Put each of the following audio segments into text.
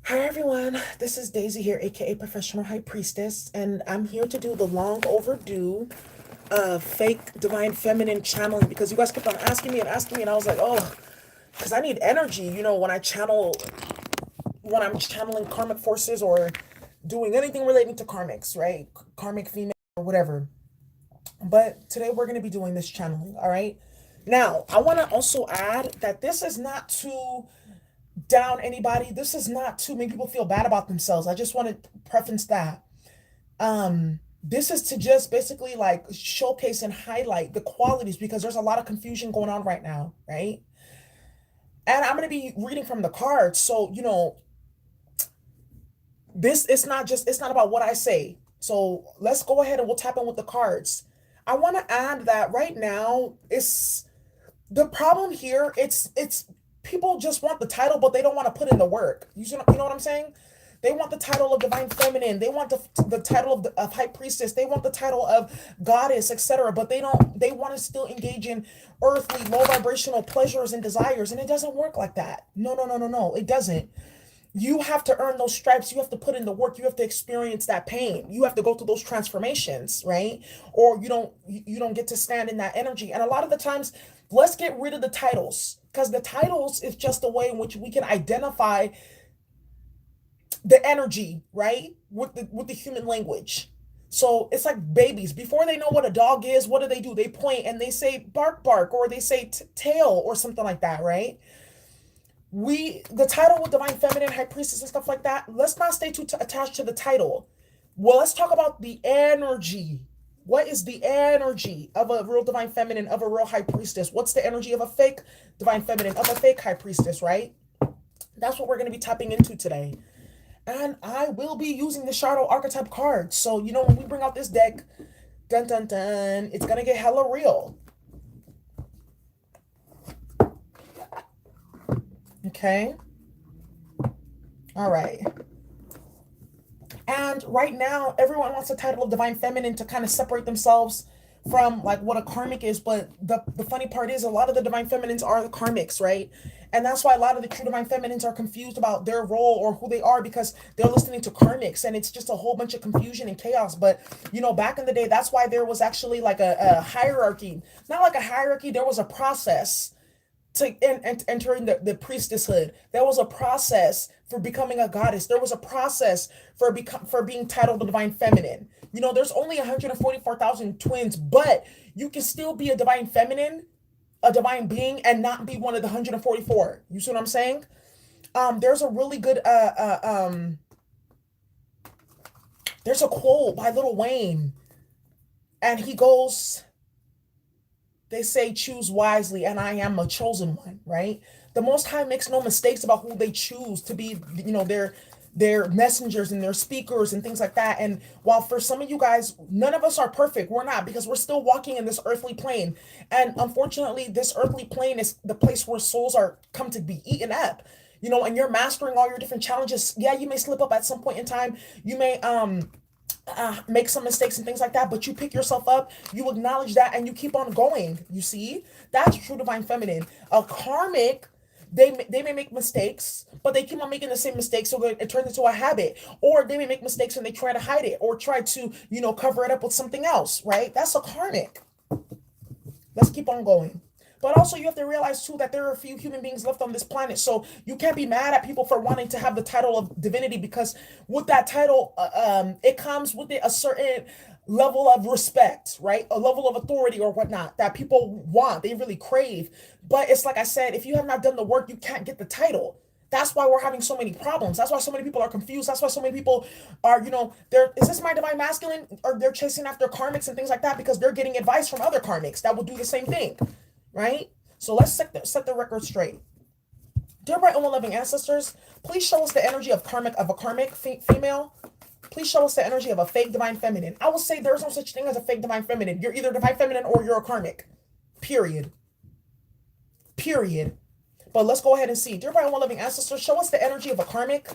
Hi everyone, this is Daisy here, aka Professional High Priestess, and I'm here to do the long overdue fake divine feminine channeling because you guys kept on asking me, and I was like, oh, because I need energy, when I'm channeling karmic forces or doing anything relating to karmics, right? Karmic female or whatever. But today we're going to be doing this channeling, all right? Now, I want to also add that this is not to down anybody. This is not to make people feel bad about themselves. I just want to preference that. This is to just basically like showcase and highlight the qualities because there's a lot of confusion going on right now, right? And I'm going to be reading from the cards. So, this it's not about what I say. So, let's go ahead and we'll tap in with the cards. I want to add that right now it's the problem here. It's people just want the title, but they don't want to put in the work. You know what I'm saying? They want the title of divine feminine. They want the title of high priestess. They want the title of goddess, etc. But they don't. They want to still engage in earthly, low vibrational pleasures and desires, and it doesn't work like that. No, no, no, no, no. It doesn't. You have to earn those stripes. You have to put in the work. You have to experience that pain. You have to go through those transformations, right? Or you don't get to stand in that energy. And a lot of the times, let's get rid of the titles because the titles is just a way in which we can identify the energy, right? With the human language. So it's like babies. Before they know what a dog is, what do? They point and they say bark bark or they say tail or something like that, right? The title with divine feminine, high priestess and stuff like that, let's not stay too attached to the title. Well, let's talk about the energy. What is the energy of a real divine feminine, of a real high priestess? What's the energy of a fake divine feminine, of a fake high priestess, right? That's what we're going to be tapping into today. And I will be using the shadow archetype cards. So, when we bring out this deck, dun dun dun, it's going to get hella real. Okay. All right. And right now, everyone wants the title of divine feminine to kind of separate themselves from like what a karmic is. But the funny part is a lot of the divine feminines are the karmics, right? And that's why a lot of the true divine feminines are confused about their role or who they are because they're listening to karmics and it's just a whole bunch of confusion and chaos. But back in the day, that's why there was actually like a hierarchy. Not like a hierarchy, there was a process to entering the priestesshood. There was a process for becoming a goddess. There was a process for being titled the divine feminine. There's only 144,000 twins, but you can still be a divine feminine, a divine being, and not be one of the 144. You see what I'm saying? There's a really good there's a quote by Lil Wayne, and he goes, they say choose wisely, and I am a chosen one, right? The Most High makes no mistakes about who they choose to be, their messengers and their speakers and things like that. And while for some of you guys, none of us are perfect, we're not because we're still walking in this earthly plane. And unfortunately, this earthly plane is the place where souls are come to be eaten up. And you're mastering all your different challenges. Yeah, you may slip up at some point in time. You may make some mistakes and things like that, but you pick yourself up, you acknowledge that, and you keep on going. You see, that's true divine feminine. A karmic, they may make mistakes, but they keep on making the same mistakes, so it turns into a habit. Or they may make mistakes and they try to hide it, or try to cover it up with something else. Right? That's a karmic. Let's keep on going. But also, you have to realize too that there are a few human beings left on this planet, so you can't be mad at people for wanting to have the title of divinity because with that title, it comes with it a certain level of respect, right? A level of authority or whatnot that people want, they really crave. But it's like I said, if you have not done the work, you can't get the title. That's why we're having so many problems. That's why so many people are confused. That's why so many people are, they're, is this my divine masculine? Or they're chasing after karmics and things like that because they're getting advice from other karmics that will do the same thing, right? So let's set the record straight. Dear bright and loving ancestors, please show us the energy of a karmic female. Please show us the energy of a fake divine feminine. I will say there's no such thing as a fake divine feminine. You're either divine feminine or you're a karmic. Period. Period. But let's go ahead and see. Dear bright and loving ancestors, show us the energy of a karmic.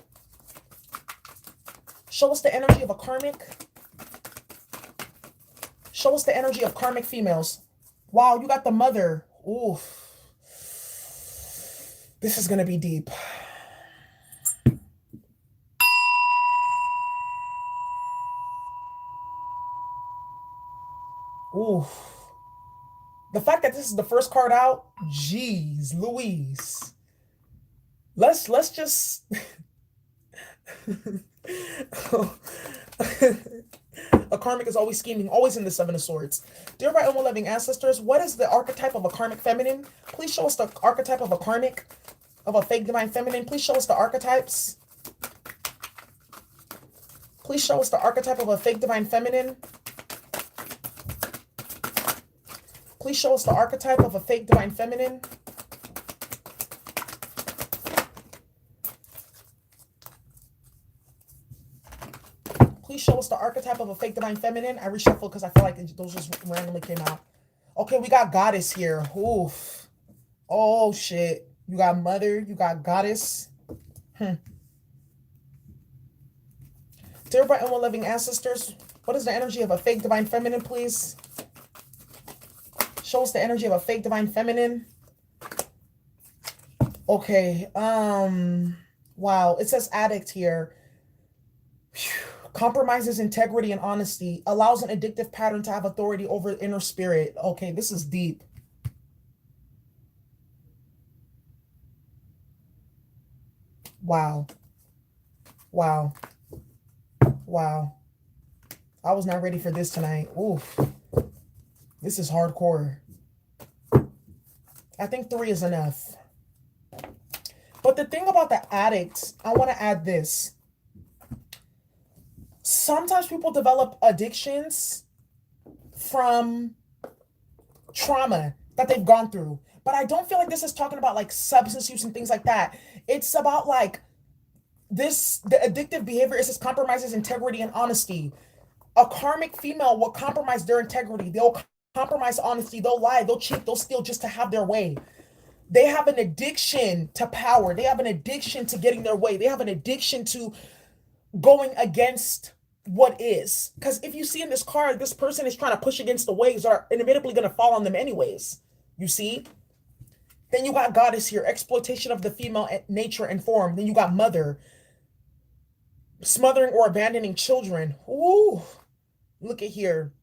Show us the energy of a karmic. Show us the energy of karmic females. Wow, you got the mother. Oof. This is going to be deep. Ooh. The fact that this is the first card out, jeez, Louise. Let's just a karmic is always scheming, always in the Seven of Swords. Dear right and loving ancestors, what is the archetype of a karmic feminine? Please show us the archetype of a karmic, of a fake divine feminine. Please show us the archetypes. Please show us the archetype of a fake divine feminine. Please show us the archetype of a fake divine feminine. Please show us the archetype of a fake divine feminine. I reshuffled because I feel like those just randomly came out. Okay, we got goddess here. Oof. Oh, shit. You got mother. You got goddess. Dear bright and loving ancestors, what is the energy of a fake divine feminine, please? Show us the energy of a fake divine feminine. Okay. Wow. It says addict here. Whew. Compromises integrity and honesty, allows an addictive pattern to have authority over inner spirit. Okay, this is deep. Wow. Wow. Wow. I was not ready for this tonight. Oof. This is hardcore. I think 3 is enough. But the thing about the addict, I want to add this. Sometimes people develop addictions from trauma that they've gone through. But I don't feel like this is talking about like substance use and things like that. It's about like the addictive behavior is just compromises integrity and honesty. A karmic female will compromise their integrity. They'll compromise honesty. They'll lie. They'll cheat. They'll steal just to have their way. They have an addiction to power. They have an addiction to getting their way. They have an addiction to going against what is. Because if you see in this card, this person is trying to push against the waves are inevitably going to fall on them anyways. You see? Then you got goddess here, exploitation of the female nature and form. Then you got mother, smothering or abandoning children. Ooh, look at here.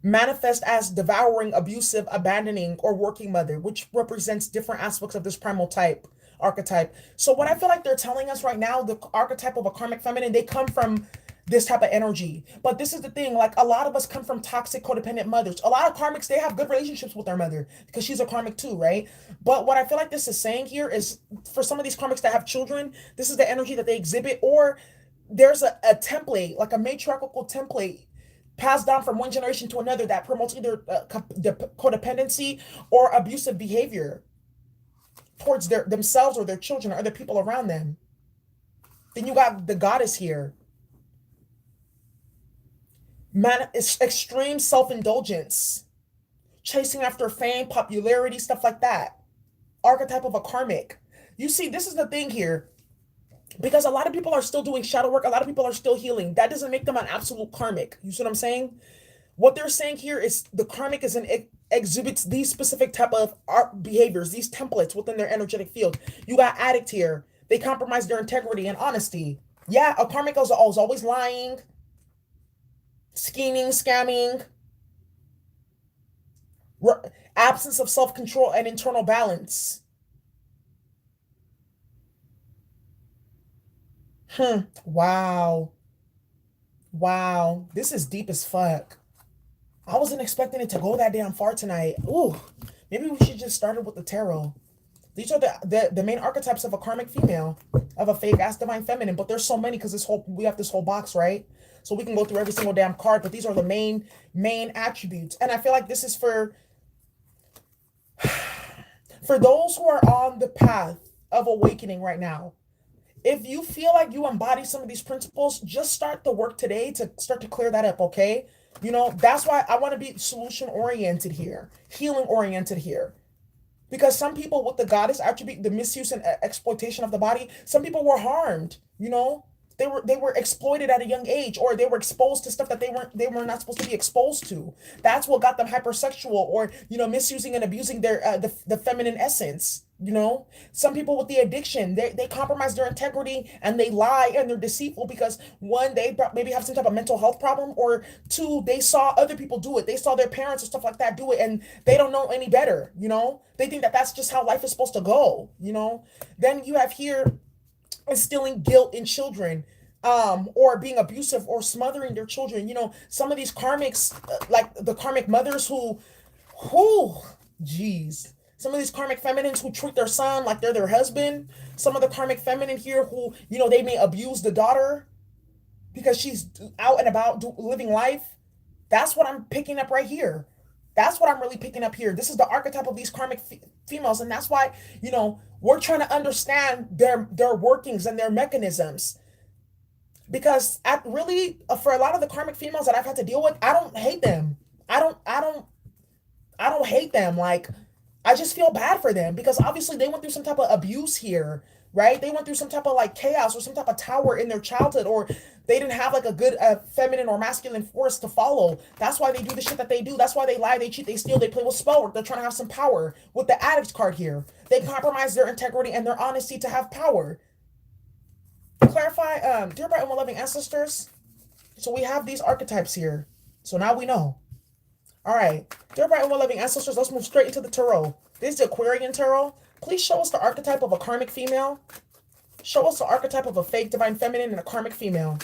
Manifest as devouring, abusive, abandoning, or working mother, which represents different aspects of this primal type archetype. So what I feel like they're telling us right now, the archetype of a karmic feminine, they come from this type of energy. But this is the thing, like a lot of us come from toxic codependent mothers. A lot of karmics, they have good relationships with their mother because she's a karmic too, right? But what I feel like this is saying here is for some of these karmics that have children, this is the energy that they exhibit, or there's a template, like a matriarchal template passed down from one generation to another that promotes either codependency or abusive behavior towards themselves or their children or other people around them. Then you got the goddess here. It's extreme self-indulgence, chasing after fame, popularity, stuff like that. Archetype of a karmic. You see, this is the thing here. Because a lot of people are still doing shadow work. A lot of people are still healing. That doesn't make them an absolute karmic. You see what I'm saying? What they're saying here is the karmic is exhibits these specific type of art behaviors, these templates within their energetic field. You got addict here. They compromise their integrity and honesty. Yeah, a karmic is always lying, scheming, scamming, absence of self-control and internal balance. Wow. Wow. This is deep as fuck. I wasn't expecting it to go that damn far tonight. Ooh. Maybe we should just start it with the tarot. These are the main archetypes of a karmic female, of a fake ass divine feminine. But there's so many because we have this whole box, right? So we can go through every single damn card, but these are the main attributes. And I feel like this is for those who are on the path of awakening right now. If you feel like you embody some of these principles, just start the work today to start to clear that up, okay? You know, that's why I want to be solution-oriented here, healing-oriented here. Because some people with the goddess attribute, the misuse and exploitation of the body, some people were harmed, you know? They were exploited at a young age, or they were exposed to stuff that they were not supposed to be exposed to. That's what got them hypersexual, or, you know, misusing and abusing their the feminine essence. You know, some people with the addiction, they compromise their integrity and they lie and they're deceitful because one, they maybe have some type of mental health problem, or two, they saw other people do it. They saw their parents or stuff like that do it and they don't know any better. You know, they think that that's just how life is supposed to go. You know, then you have here instilling guilt in children, or being abusive or smothering their children. You know, some of these karmics, like the karmic mothers who, geez, some of these karmic feminines who treat their son like they're their husband. Some of the karmic feminine here who, you know, they may abuse the daughter because she's out and about living life. That's what I'm picking up right here. That's what I'm really picking up here. This is the archetype of these karmic females, and that's why, you know, we're trying to understand their workings and their mechanisms. Because at really, for a lot of the karmic females that I've had to deal with, I don't hate them. I don't hate them. Like, I just feel bad for them because obviously they went through some type of abuse here, right? They went through some type of like chaos or some type of tower in their childhood, or they didn't have like a good feminine or masculine force to follow. That's why they do the shit that they do. That's why they lie, they cheat, they steal, they play with spell work. They're trying to have some power. With the addict card here, they compromise their integrity and their honesty to have power. Clarify, dear bright and well-loving ancestors. So we have these archetypes here. So now we know. All right, dear bright and well-loving ancestors, let's move straight into the tarot. This is the Aquarian tarot. Please show us the archetype of a karmic female. Show us the archetype of a fake divine feminine and a karmic female.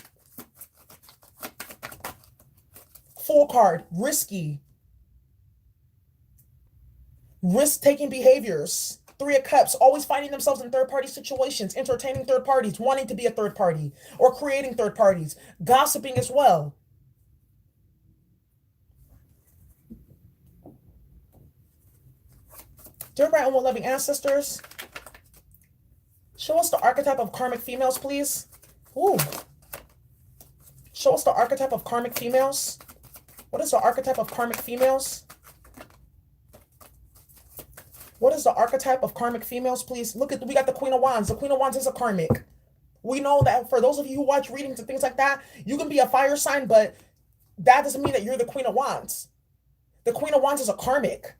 Fool card, risky. Risk-taking behaviors. Three of Cups, always finding themselves in third-party situations, entertaining third parties, wanting to be a third party, or creating third parties. Gossiping as well. Dear bright and well-loving ancestors, show us the archetype of karmic females, please. Ooh. Show us the archetype of karmic females. What is the archetype of karmic females? What is the archetype of karmic females, please? Look at, we got the Queen of Wands. The Queen of Wands is a karmic. We know that for those of you who watch readings and things like that, you can be a fire sign, but that doesn't mean that you're the Queen of Wands. The Queen of Wands is a karmic.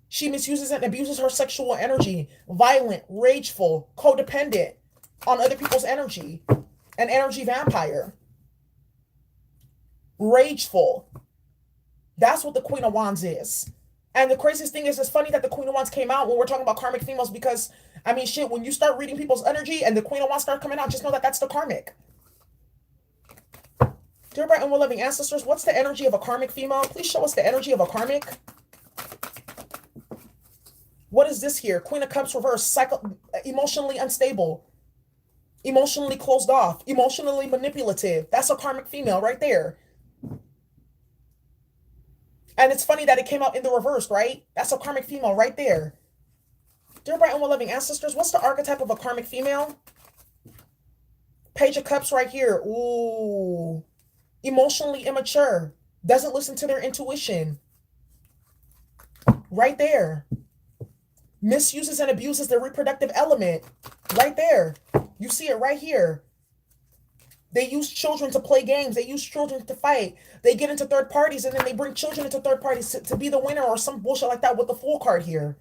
She misuses and abuses her sexual energy, violent, rageful, codependent on other people's energy, an energy vampire. Rageful. That's what the Queen of Wands is. And the craziest thing is, it's funny that the Queen of Wands came out when we're talking about karmic females because, I mean, shit, when you start reading people's energy and the Queen of Wands start coming out, just know that that's the karmic. Dear bright and well-loving ancestors, what's the energy of a karmic female? Please show us the energy of a karmic. What is this here? Queen of Cups reverse, emotionally unstable, emotionally closed off, emotionally manipulative. That's a karmic female right there. And it's funny that it came out in the reverse, right? That's a karmic female right there. Dear bright and well-loving ancestors, what's the archetype of a karmic female? Page of Cups right here. Ooh. Emotionally immature. Doesn't listen to their intuition. Right there. Misuses and abuses their reproductive element. Right there. You see it right here. They use children to play games. They use children to fight. They get into third parties and then they bring children into third parties to be the winner or some bullshit like that with the Fool card here.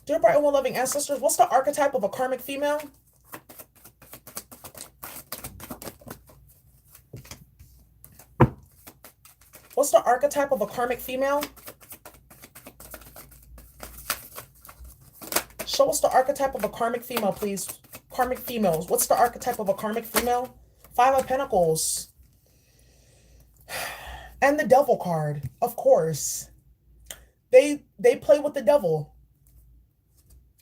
Dear bright and well-loving ancestors, what's the archetype of a karmic female? What's the archetype of a karmic female? Show us the archetype of a karmic female, please. Karmic females. What's the archetype of a karmic female? Five of Pentacles. And the Devil card, of course. They play with the devil.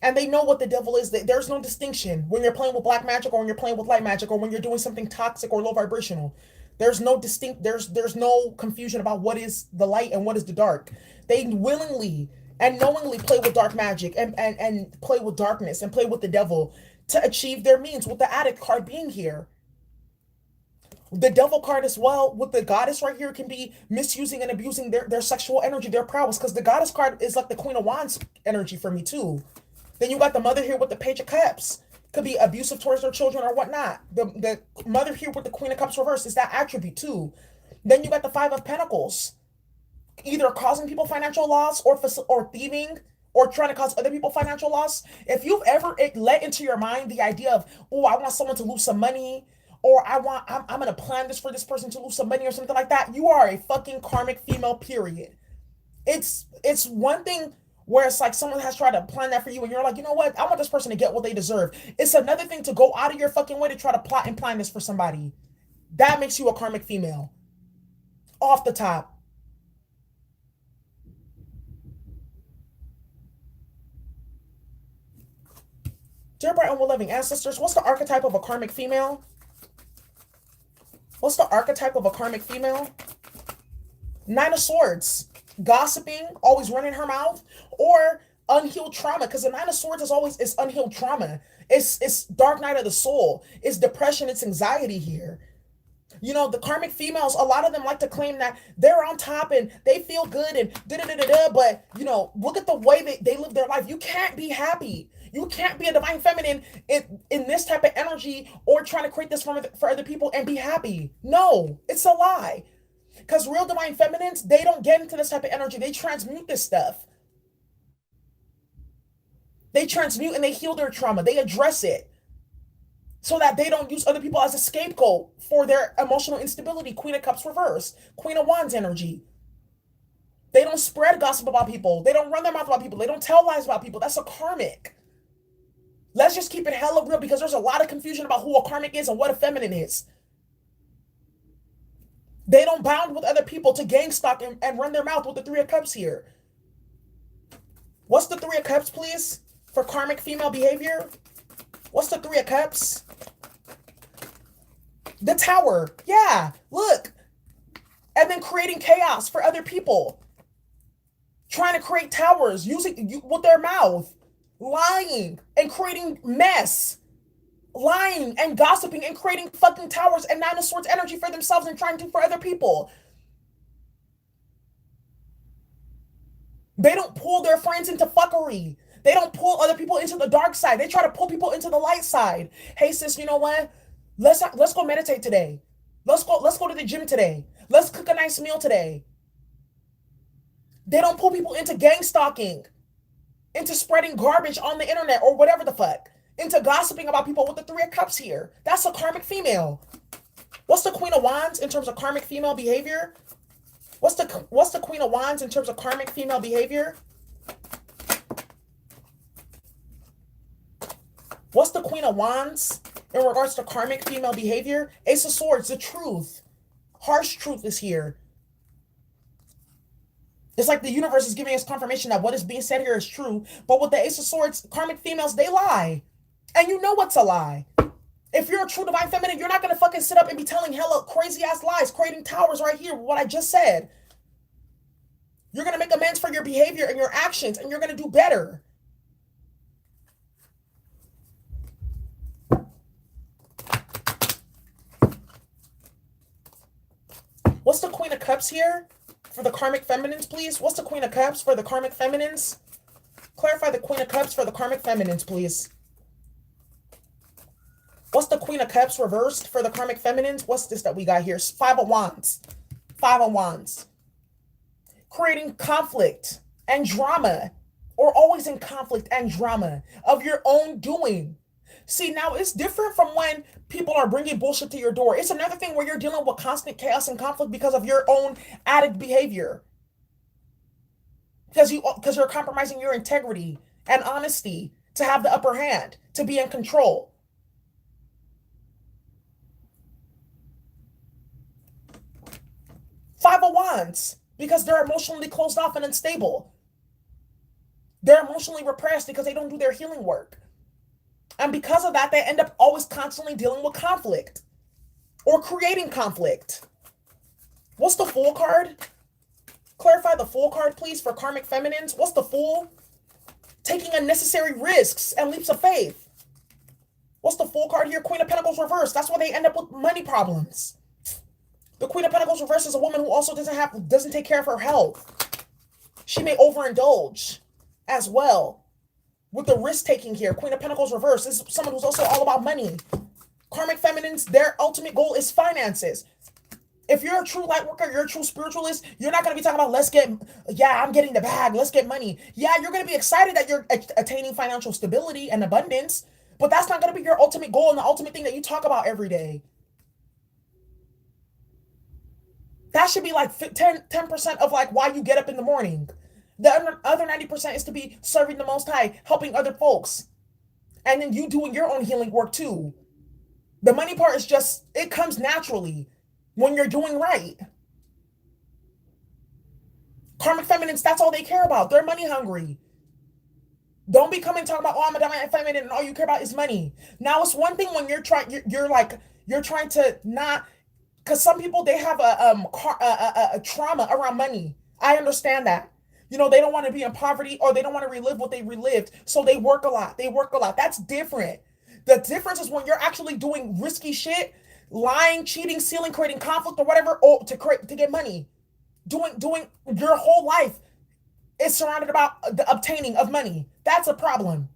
And they know what the devil is. There's no distinction when you're playing with black magic or when you're playing with light magic or when you're doing something toxic or low vibrational. There's no there's no confusion about what is the light and what is the dark. They willingly and knowingly play with dark magic and play with darkness and play with the devil to achieve their means, with the Addict card being here. The Devil card as well with the Goddess right here can be misusing and abusing their sexual energy, their prowess, because the Goddess card is like the Queen of Wands energy for me too. Then you got the Mother here with the Page of Cups. Could be abusive towards their children or whatnot. The Mother here with the Queen of Cups reversed is that attribute too. Then you got the Five of Pentacles. either causing people financial loss or thieving or trying to cause other people financial loss, if you've ever let into your mind the idea of, oh, I want someone to lose some money, or I'm gonna plan this for this person to lose some money or something like that, you are a fucking karmic female, period. It's one thing where it's like someone has tried to plan that for you and you're like, you know what, I want this person to get what they deserve. It's another thing to go out of your fucking way to try to plot and plan this for somebody. That makes you a karmic female. Off the top. Dear bright and well-loving ancestors, what's the archetype of a karmic female? What's the archetype of a karmic female? Nine of Swords. Gossiping, always running her mouth, or unhealed trauma, because the Nine of Swords is unhealed trauma. It's dark night of the soul. It's depression, it's anxiety here. You know, the karmic females, a lot of them like to claim that they're on top and they feel good and da-da-da-da-da, but, you know, look at the way they live their life. You can't be happy. You can't be a divine feminine in this type of energy or trying to create this for other people and be happy. No, it's a lie. Because real divine feminines, they don't get into this type of energy. They transmute this stuff. They transmute and they heal their trauma. They address it so that they don't use other people as a scapegoat for their emotional instability. Queen of Cups reverse. Queen of Wands energy. They don't spread gossip about people. They don't run their mouth about people. They don't tell lies about people. That's a karmic. Let's just keep it hella real, because there's a lot of confusion about who a karmic is and what a feminine is. They don't bound with other people to gang stalk and run their mouth with the Three of Cups here. What's the Three of Cups, please, for karmic female behavior? What's the Three of Cups? The Tower. Yeah, look. And then creating chaos for other people. Trying to create towers, using with their mouth. Lying and creating mess. Lying and gossiping and creating fucking towers and Nine of Swords energy for themselves and trying to for other people. They don't pull their friends into fuckery. They don't pull other people into the dark side. They try to pull people into the light side. Hey sis, you know what? Let's go meditate today. Let's go to the gym today. Let's cook a nice meal today. They don't pull people into gang stalking, into spreading garbage on the internet or whatever the fuck, into gossiping about people with the Three of Cups here. That's a karmic female. What's the Queen of Wands in terms of karmic female behavior? What's the Queen of Wands in terms of karmic female behavior? What's the Queen of Wands in regards to karmic female behavior? Ace of Swords, the truth. Harsh truth is here. It's like the universe is giving us confirmation that what is being said here is true. But with the Ace of Swords, karmic females, they lie. And you know what's a lie. If you're a true divine feminine, you're not going to fucking sit up and be telling hella crazy ass lies, creating towers right here, what I just said. You're going to make amends for your behavior and your actions, and you're going to do better. What's the Queen of Cups here for the karmic feminines, please? What's the Queen of Cups for the karmic feminines? Clarify the Queen of Cups for the karmic feminines, please. What's the Queen of Cups reversed for the karmic feminines? What's this that we got here? Five of Wands. Five of Wands. Creating conflict and drama, or always in conflict and drama of your own doing. See, now it's different from when people are bringing bullshit to your door. It's another thing where you're dealing with constant chaos and conflict because of your own addict behavior. Because you're compromising your integrity and honesty to have the upper hand, to be in control. Five of Wands, because they're emotionally closed off and unstable. They're emotionally repressed because they don't do their healing work. And because of that, they end up always constantly dealing with conflict or creating conflict. What's the Fool card? Clarify the Fool card, please, for karmic feminines. What's the Fool? Taking unnecessary risks and leaps of faith. What's the Fool card here? Queen of Pentacles reversed. That's why they end up with money problems. The Queen of Pentacles reversed is a woman who also doesn't take care of her health. She may overindulge as well. With the risk-taking here, Queen of Pentacles reversed is someone who's also all about money. Karmic feminines, their ultimate goal is finances. If you're a true light worker, you're a true spiritualist, you're not going to be talking about, yeah, I'm getting the bag, let's get money. Yeah, you're going to be excited that you're attaining financial stability and abundance, but that's not going to be your ultimate goal and the ultimate thing that you talk about every day. That should be like 10% of like why you get up in the morning. The other 90% is to be serving the Most High, helping other folks, and then you doing your own healing work too. The money part is just, it comes naturally when you're doing right. Karmic feminines, that's all they care about. They're money hungry. Don't be coming talking about, oh, I'm a divine feminine and all you care about is money. Now it's one thing when you're trying to not, because some people, they have a trauma around money. I understand that. You know, they don't want to be in poverty, or they don't want to relive what they relived. So they work a lot. They work a lot. That's different. The difference is when you're actually doing risky shit, lying, cheating, stealing, creating conflict or whatever, or to get money. Doing your whole life is surrounded about the obtaining of money. That's a problem.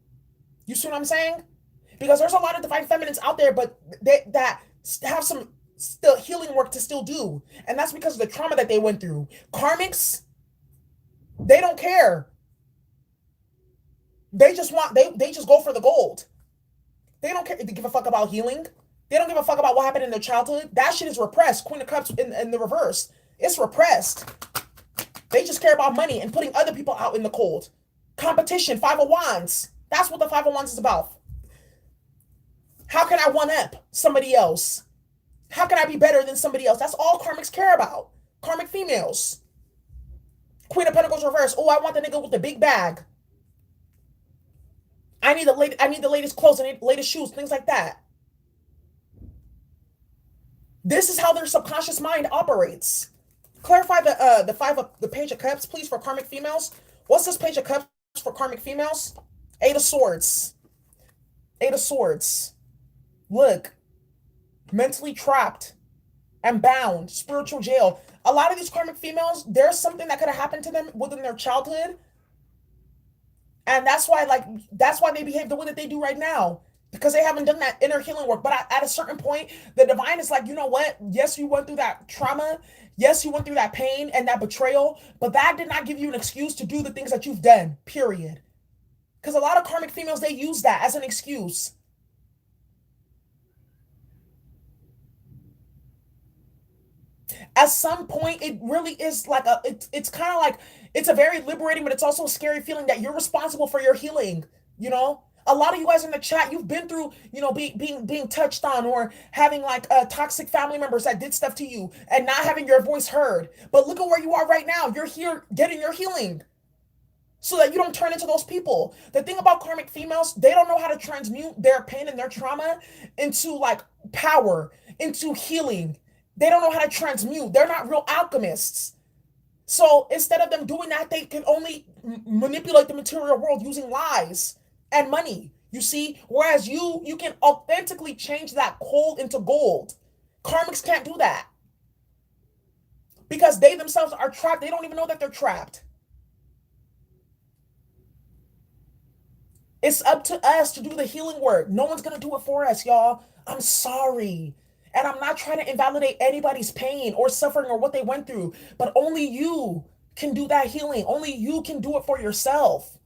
You see what I'm saying? Because there's a lot of divine feminines out there, but that have some still healing work to still do. And that's because of the trauma that they went through. Karmics, they don't care. They just go for the gold. They don't care. They give a fuck about healing. They don't give a fuck about what happened in their childhood. That shit is repressed. Queen of Cups in the reverse. It's repressed. They just care about money and putting other people out in the cold. Competition, Five of Wands. That's what the Five of Wands is about. How can I one-up somebody else? How can I be better than somebody else? That's all karmics care about. Karmic females. Queen of Pentacles reverse. Oh, I want the nigga with the big bag. I need the latest clothes. I need the latest shoes. Things like that. This is how their subconscious mind operates. Clarify the Page of Cups, please, for karmic females. What's this Page of Cups for karmic females? Eight of Swords. Eight of Swords. Look, mentally trapped and bound, spiritual jail. A lot of these karmic females, there's something that could have happened to them within their childhood, and that's why they behave the way that they do right now, because they haven't done that inner healing work. But at a certain point, the divine is like, you know what? Yes, you went through that trauma. Yes, you went through that pain and that betrayal, but that did not give you an excuse to do the things that you've done, period. Because a lot of karmic females, they use that as an excuse. At some point, it really is like it's kind of like, it's a very liberating, but it's also a scary feeling that you're responsible for your healing. You know, a lot of you guys in the chat, you've been through, you know, being touched on, or having like toxic family members that did stuff to you and not having your voice heard. But look at where you are right now. You're here getting your healing so that you don't turn into those people. The thing about karmic females, they don't know how to transmute their pain and their trauma into like power, into healing. They don't know how to transmute. They're not real alchemists. So instead of them doing that, they can only manipulate the material world using lies and money. You see? Whereas you can authentically change that coal into gold. Karmics can't do that. Because they themselves are trapped. They don't even know that they're trapped. It's up to us to do the healing work. No one's going to do it for us, y'all. I'm sorry. And I'm not trying to invalidate anybody's pain or suffering or what they went through, but only you can do that healing. Only you can do it for yourself.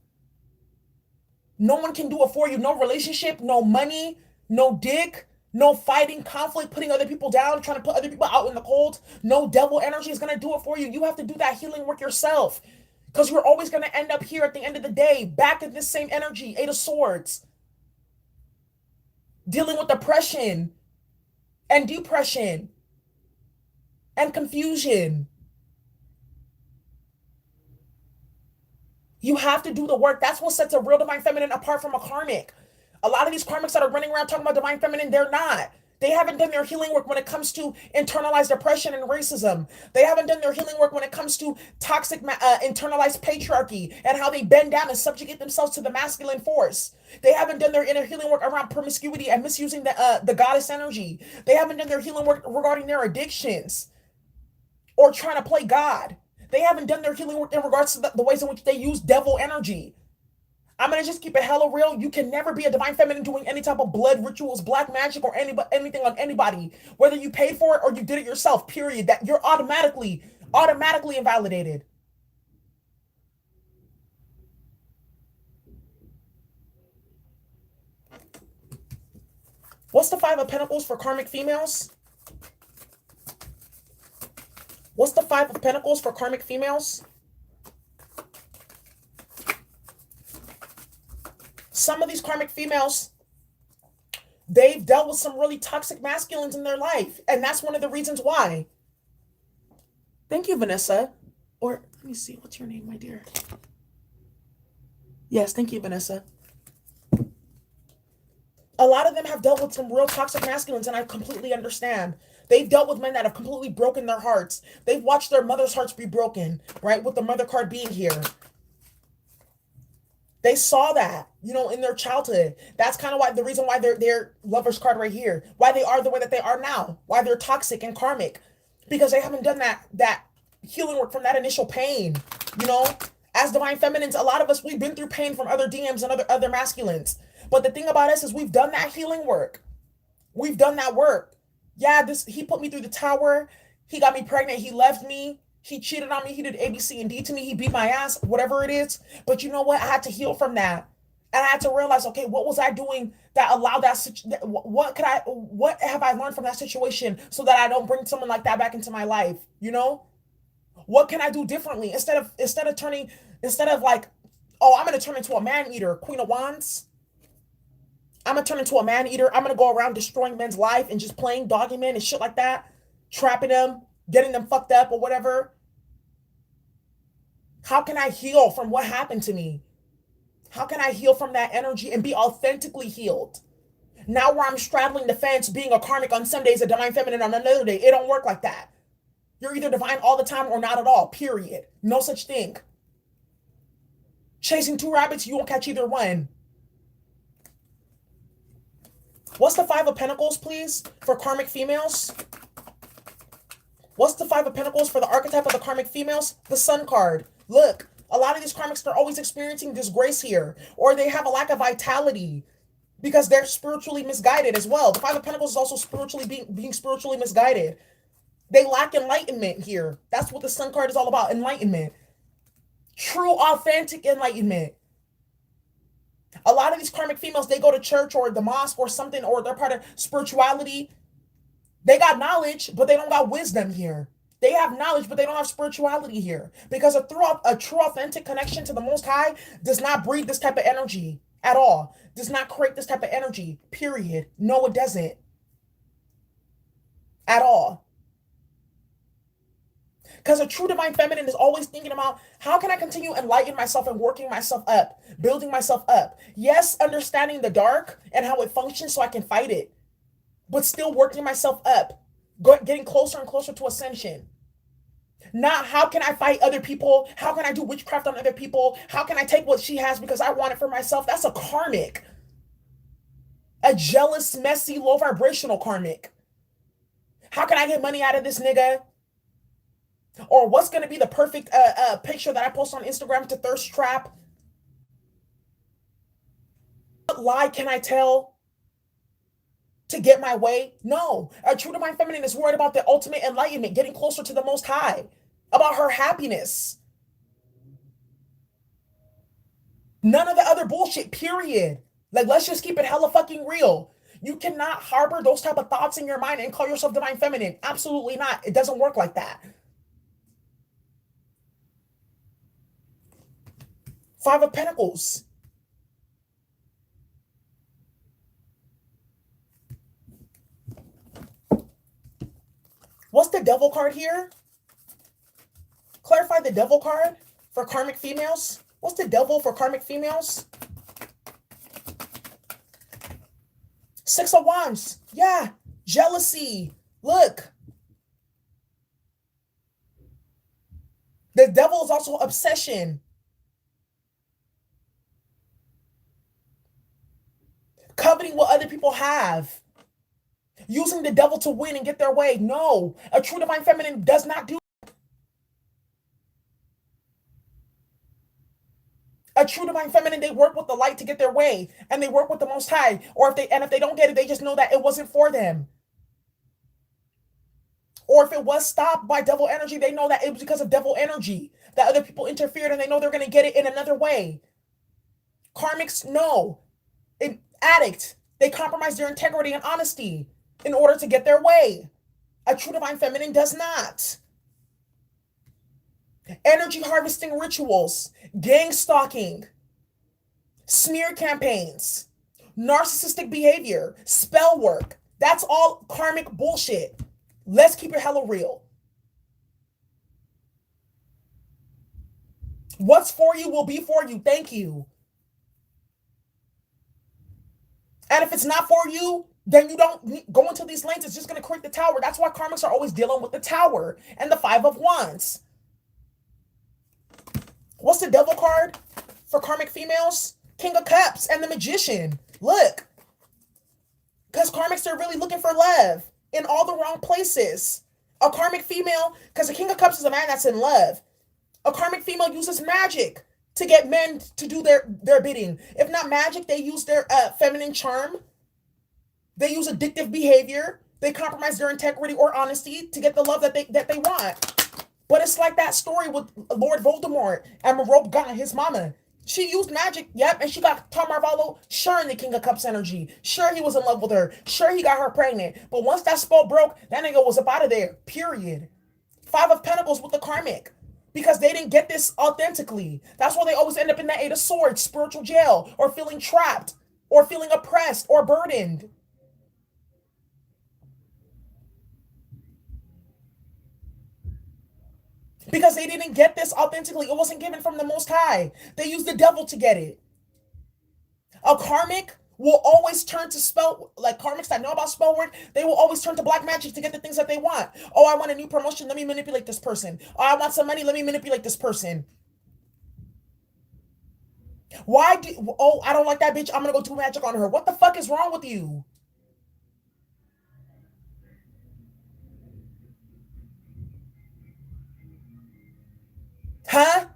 No one can do it for you. No relationship, no money, no dick, no fighting, conflict, putting other people down, trying to put other people out in the cold. No devil energy is going to do it for you. You have to do that healing work yourself, because you're always going to end up here at the end of the day, back in this same energy, Eight of Swords, dealing with oppression and depression and confusion. You have to do the work. That's what sets a real divine feminine apart from a karmic. A lot of these karmics that are running around talking about divine feminine, they're not. They haven't done their healing work when it comes to internalized oppression and racism. They haven't done their healing work when it comes to toxic internalized patriarchy and how they bend down and subjugate themselves to the masculine force. They haven't done their inner healing work around promiscuity and misusing the goddess energy. They haven't done their healing work regarding their addictions or trying to play God. They haven't done their healing work in regards to the ways in which they use devil energy. I'm gonna just keep it hella real. You can never be a divine feminine doing any type of blood rituals, black magic, or anything on anybody, whether you paid for it or you did it yourself. Period. That you're automatically invalidated. What's the Five of Pentacles for karmic females? What's the Five of Pentacles for karmic females? Some of these karmic females, they've dealt with some really toxic masculines in their life. And that's one of the reasons why. Thank you, Vanessa. Or, let me see, what's your name, my dear? Yes, thank you, Vanessa. A lot of them have dealt with some real toxic masculines, and I completely understand. They've dealt with men that have completely broken their hearts. They've watched their mother's hearts be broken, right? With the mother card being here. They saw that, in their childhood. That's kind of why the reason why they're lover's card right here. Why they are the way that they are now. Why they're toxic and karmic. Because they haven't done that healing work from that initial pain. As divine feminines, a lot of us, we've been through pain from other DMs and other masculines. But the thing about us is we've done that healing work. We've done that work. Yeah, he put me through the tower. He got me pregnant. He left me. He cheated on me. He did A, B, C, and D to me. He beat my ass, whatever it is. But you know what? I had to heal from that. And I had to realize, okay, what was I doing that allowed that? What have I learned from that situation so that I don't bring someone like that back into my life? What can I do differently instead of like, oh, I'm going to turn into a man eater, Queen of Wands. I'm going to turn into a man eater. I'm going to go around destroying men's life and just playing, dogging men and shit like that, trapping them, getting them fucked up or whatever. How can I heal from what happened to me? How can I heal from that energy and be authentically healed? Now where I'm straddling the fence, being a karmic on some days, a divine feminine on another day, it don't work like that. You're either divine all the time or not at all, period. No such thing. Chasing two rabbits, you won't catch either one. What's the Five of Pentacles, please, for karmic females? What's the Five of Pentacles for the archetype of the karmic females? The Sun card. Look, a lot of these karmics, they're always experiencing disgrace here, or they have a lack of vitality because they're spiritually misguided as well. The Five of Pentacles is also being spiritually misguided. They lack enlightenment here. That's what the Sun card is all about, enlightenment. True, authentic enlightenment. A lot of these karmic females, they go to church or the mosque or something, or they're part of spirituality. They got knowledge, but they don't got wisdom here. They have knowledge, but they don't have spirituality here. Because a true authentic connection to the Most High does not breed this type of energy at all. Does not create this type of energy, period. No, it doesn't. At all. Because a true divine feminine is always thinking about, how can I continue enlightening myself and working myself up, building myself up? Yes, understanding the dark and how it functions so I can fight it, but still working myself up, getting closer and closer to ascension. Not how can I fight other people? How can I do witchcraft on other people? How can I take what she has because I want it for myself? That's a karmic. A jealous, messy, low vibrational karmic. How can I get money out of this nigga? Or what's going to be the perfect picture that I post on Instagram to thirst trap? What lie can I tell to get my way? No. A true divine feminine is worried about the ultimate enlightenment, getting closer to the Most High, about her happiness. None of the other bullshit, period. Like, let's just keep it hella fucking real. You cannot harbor those type of thoughts in your mind and call yourself divine feminine. Absolutely not. It doesn't work like that. Five of Pentacles. What's the Devil card here? Clarify the Devil card for karmic females. What's the Devil for karmic females? Six of Wands. Yeah. Jealousy. Look. The Devil is also obsession. Coveting what other people have. Using the devil to win and get their way. No. A true divine feminine does not do. A true divine feminine, they work with the light to get their way, and they work with the Most High. Or if they don't get it, they just know that it wasn't for them. Or if it was stopped by devil energy, they know that it was because of devil energy, that other people interfered, and they know they're going to get it in another way. Karmics, no. Addict, they compromise their integrity and honesty in order to get their way. A true divine feminine does not. Energy harvesting rituals, gang stalking, smear campaigns, narcissistic behavior, spell work. That's all karmic bullshit. Let's keep it hella real. What's for you will be for you. Thank you. And if it's not for you, then you don't go into these lanes. It's just going to create the tower. That's why karmics are always dealing with the tower and the 5 of Wands. What's the devil card for karmic females? King of Cups and the Magician. Look. Because karmics are really looking for love in all the wrong places. A karmic female, because the King of Cups is a man that's in love. A karmic female uses magic to get men to do their bidding. If not magic, they use their feminine charm. They use addictive behavior. They compromise their integrity or honesty to get the love that they want. But it's like that story with Lord Voldemort and Morgana, his mama. She used magic, yep, and she got Tom Marvolo, sure, in the King of Cups energy. Sure, he was in love with her. Sure, he got her pregnant. But once that spell broke, that nigga was up out of there, period. 5 of Pentacles with the karmic. Because they didn't get this authentically. That's why they always end up in that 8 of Swords, spiritual jail, or feeling trapped, or feeling oppressed, or burdened. Because they didn't get this authentically. It wasn't given from the Most High. They used the devil to get it. A karmic will always turn to spell, like karmics that know about spell work, they will always turn to black magic to get the things that they want. Oh, I want a new promotion. Let me manipulate this person. Oh, I want some money. Let me manipulate this person. Oh, I don't like that bitch. I'm going to go do magic on her. What the fuck is wrong with you? Huh?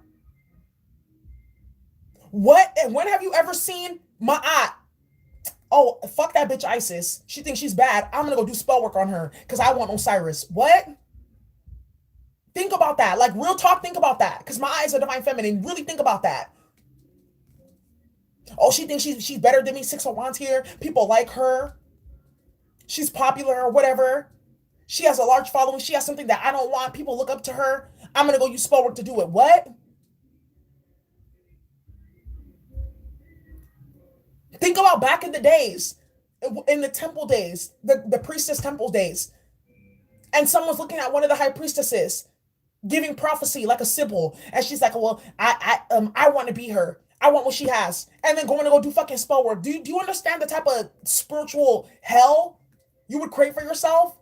What? And when have you ever seen my aunt? Oh, fuck that bitch Isis. She thinks she's bad. I'm gonna go do spell work on her because I want Osiris. What? Think about that. Like, real talk, think about that. Because my eyes are divine feminine. Really think about that. Oh, she thinks she's better than me. 6 of Wands here. People like her. She's popular or whatever. She has a large following. She has something that I don't want. People look up to her. I'm gonna go use spell work to do it. What? Think about back in the days, in the temple days, the priestess temple days, and someone's looking at one of the high priestesses giving prophecy like a sybil, and she's like, "Well, I want to be her. I want what she has," and then going to go do fucking spell work. Do you understand the type of spiritual hell you would create for yourself?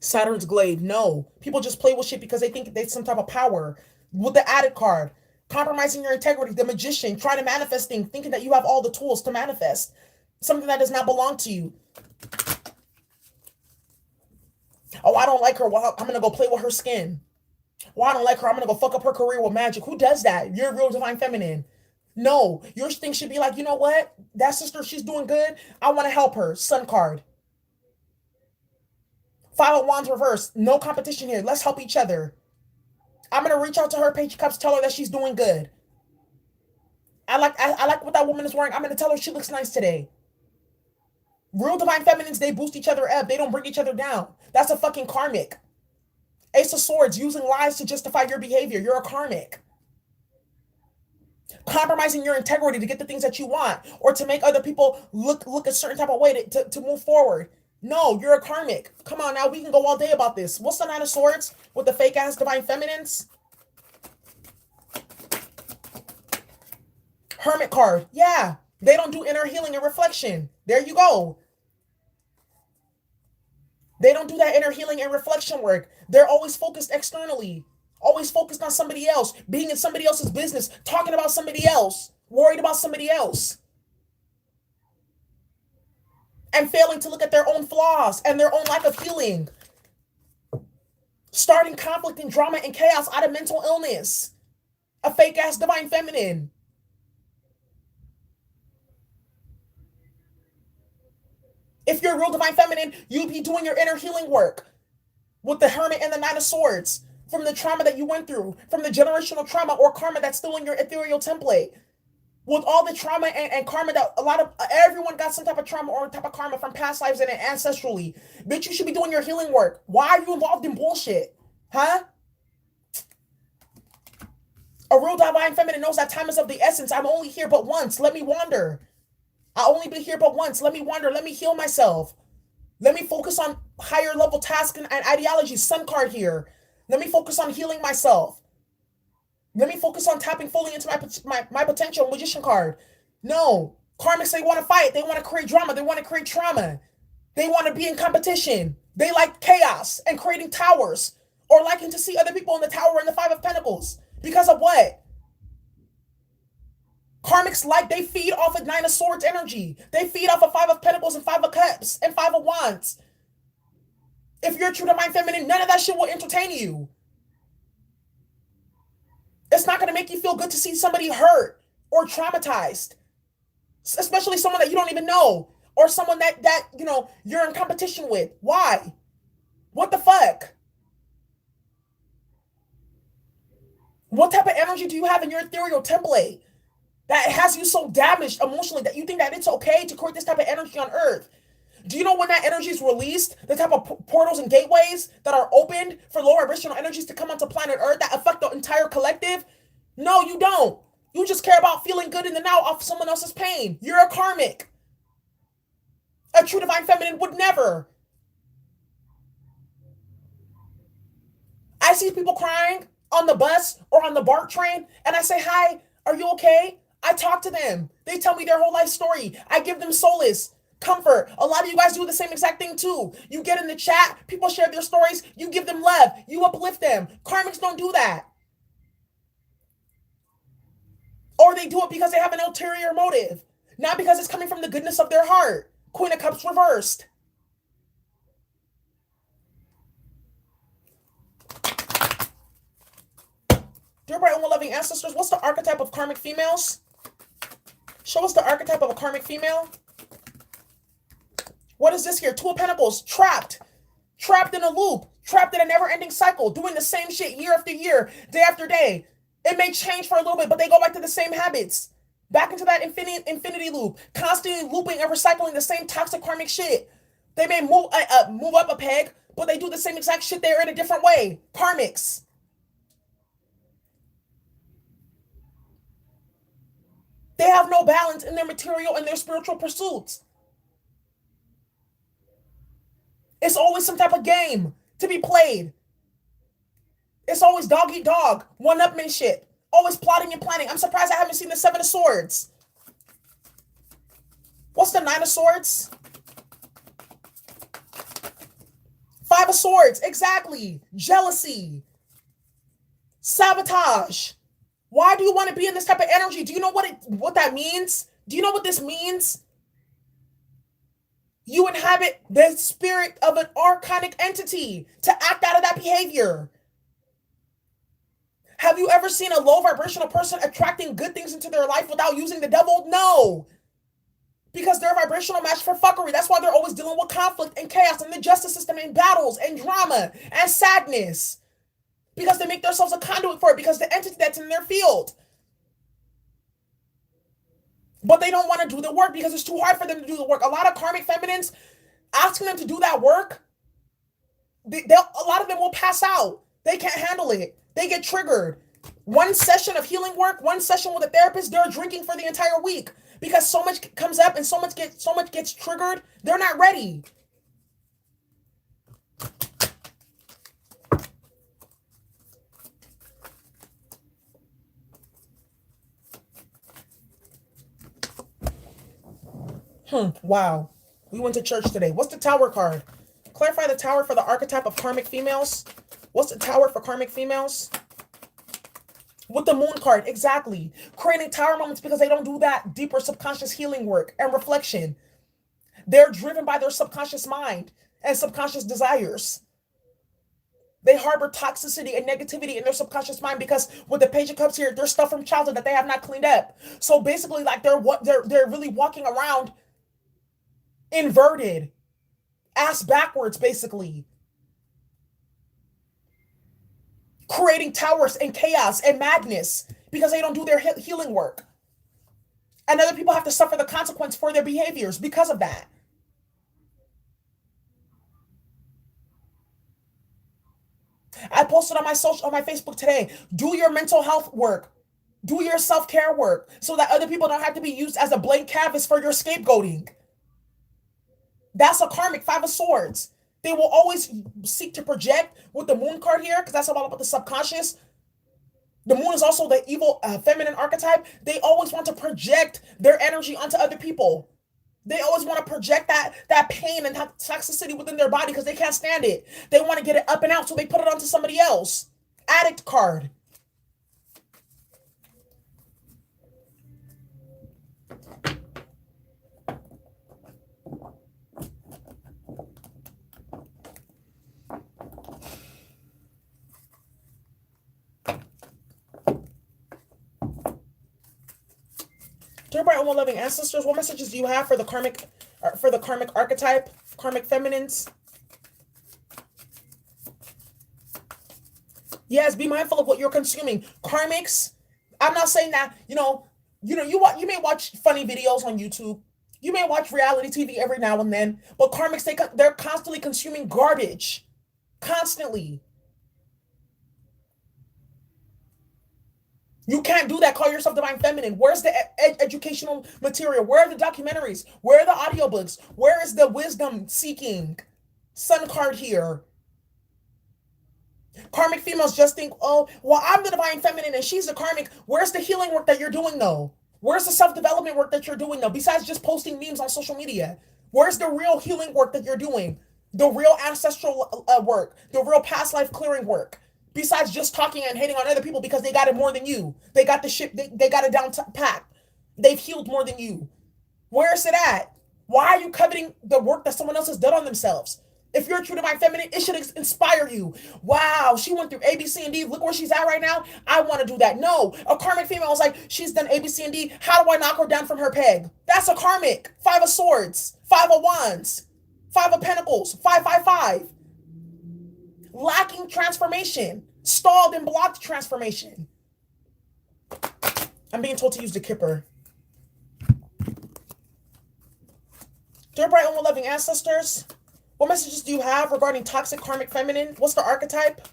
Saturn's Glaive. No. People just play with shit because they think they some type of power. With the added card, compromising your integrity, the Magician, trying to manifest things, thinking that you have all the tools to manifest something that does not belong to you. Oh, I don't like her. Well, I'm going to go play with her skin. Well, I don't like her. I'm going to go fuck up her career with magic. Who does that? You're a real divine feminine. No, your thing should be like, you know what? That sister, she's doing good. I want to help her. Sun card. 5 of Wands reverse. No competition here. Let's help each other. I'm going to reach out to her, Page of Cups, tell her that she's doing good. I like what that woman is wearing. I'm going to tell her she looks nice today. Real divine feminines, they boost each other up. They don't bring each other down. That's a fucking karmic. Ace of Swords, using lies to justify your behavior. You're a karmic. Compromising your integrity to get the things that you want, or to make other people look a certain type of way to move forward. No, you're a karmic. Come on now, we can go all day about this. What's the 9 of Swords with the fake ass divine feminines? Hermit card. Yeah, they don't do inner healing and reflection. There you go. They don't do that inner healing and reflection work. They're always focused externally. always focused on somebody else, being in somebody else's business, talking about somebody else, worried about somebody else, and failing to look at their own flaws and their own lack of healing, starting conflict and drama and chaos out of mental illness, a fake ass divine feminine. If you're a real divine feminine, you'd be doing your inner healing work with the Hermit and the Nine of Swords from the trauma that you went through, from the generational trauma or karma that's still in your ethereal template. With all the trauma and karma that everyone got some type of trauma or type of karma from past lives and ancestrally. Bitch, you should be doing your healing work. Why are you involved in bullshit? Huh? A real divine feminine knows that time is of the essence. I'm only here but once. Let me wander. I'll only be here but once. Let me wander. Let me heal myself. Let me focus on higher level tasks and ideologies. Sun card here. Let me focus on healing myself. Let me focus on tapping fully into my potential. Magician card. No. Karmics, they want to fight. They want to create drama. They want to create trauma. They want to be in competition. They like chaos and creating towers, or liking to see other people in the tower and the Five of Pentacles. Because of what? Karmics, like, they feed off of Nine of Swords energy. They feed off of Five of Pentacles and Five of Cups and Five of Wands. If you're a true divine feminine, none of that shit will entertain you. It's not going to make you feel good to see somebody hurt or traumatized, especially someone that you don't even know, or someone that you're in competition with. Why? What the fuck? What type of energy do you have in your ethereal template that has you so damaged emotionally that you think that it's okay to create this type of energy on Earth? Do you know when that energy is released, the type of portals and gateways that are opened for lower vibrational energies to come onto planet Earth that affect the entire collective? No, you don't. You just care about feeling good in the now off someone else's pain. You're a karmic. A true divine feminine would never. I see people crying on the bus or on the BART train, and I say, hi, are you okay? I talk to them. They tell me their whole life story. I give them solace, comfort. A lot of you guys do the same exact thing too. You get in the chat, people share their stories, you give them love, you uplift them. Karmics don't do that. Or they do it because they have an ulterior motive, not because it's coming from the goodness of their heart. Queen of Cups reversed. Dear bright and well-loving ancestors, what's the archetype of karmic females? Show us the archetype of a karmic female. What is this here? Two of Pentacles, trapped. Trapped in a loop. Trapped in a never-ending cycle, doing the same shit year after year, day after day. It may change for a little bit, but they go back to the same habits. Back into that infinity loop. Constantly looping and recycling the same toxic karmic shit. They may move up a peg, but they do the same exact shit there in a different way. Karmics. They have no balance in their material and their spiritual pursuits. It's always some type of game to be played. It's always dog eat dog, one-upmanship, always plotting and planning. I'm surprised I haven't seen the Seven of Swords. What's the Nine of Swords? Five of Swords, exactly. Jealousy. Sabotage. Why do you want to be in this type of energy? Do you know what that means? Do you know what this means? You inhabit the spirit of an archonic entity to act out of that behavior. Have you ever seen a low vibrational person attracting good things into their life without using the devil? No. Because they're a vibrational match for fuckery. That's why they're always dealing with conflict and chaos and the justice system and battles and drama and sadness. Because they make themselves a conduit for it, because the entity that's in their field. But they don't want to do the work because it's too hard for them to do the work. A lot of karmic feminines, asking them to do that work, a lot of them will pass out. They can't handle it. They get triggered. One session of healing work, one session with a therapist, they're drinking for the entire week because so much comes up and so much gets triggered. They're not ready. Wow. We went to church today. What's the Tower card? Clarify the Tower for the archetype of karmic females. What's the Tower for karmic females? With the moon card, exactly. Creating tower moments because they don't do that deeper subconscious healing work and reflection. They're driven by their subconscious mind and subconscious desires. They harbor toxicity and negativity in their subconscious mind because with the Page of Cups here, there's stuff from childhood that they have not cleaned up. So basically, like they're really walking around inverted, ass backwards, basically. Creating towers and chaos and madness because they don't do their healing work. And other people have to suffer the consequence for their behaviors because of that. I posted on my Facebook today, do your mental health work. Do your self-care work so that other people don't have to be used as a blank canvas for your scapegoating. That's a karmic 5 of Swords. They will always seek to project with the moon card here because that's all about the subconscious. The moon is also the evil feminine archetype. They always want to project their energy onto other people. They always want to project that pain and that toxicity within their body because they can't stand it. They want to get it up and out, so they put it onto somebody else. Addict card. Dear bright and loving ancestors, what messages do you have for the karmic archetype, karmic feminines? Yes, be mindful of what you're consuming. Karmics, I'm not saying that, you may watch funny videos on YouTube. You may watch reality TV every now and then, but karmics, they're constantly consuming garbage. Constantly. You can't do that. Call yourself divine feminine. Where's the educational material? Where are the documentaries? Where are the audiobooks? Where is the wisdom seeking? Sun card here. Karmic females just think, oh, well, I'm the divine feminine and she's the karmic. Where's the healing work that you're doing, though? Where's the self-development work that you're doing, though? Besides just posting memes on social media. Where's the real healing work that you're doing? The real ancestral work. The real past life clearing work. Besides just talking and hating on other people because they got it more than you. They got the shit, they got it down packed. They've healed more than you. Where is it at? Why are you coveting the work that someone else has done on themselves? If you're a true divine feminine, it should inspire you. Wow, she went through A, B, C, and D. Look where she's at right now. I want to do that. No, a karmic female is like, she's done A, B, C, and D. How do I knock her down from her peg? That's a karmic. 5 of Swords, 5 of Wands, 5 of Pentacles, 5, 5, 5. Lacking transformation, stalled and blocked transformation. I'm being told to use the Kipper. Dear bright and loving ancestors, what messages do you have regarding toxic karmic feminine? What's the archetype?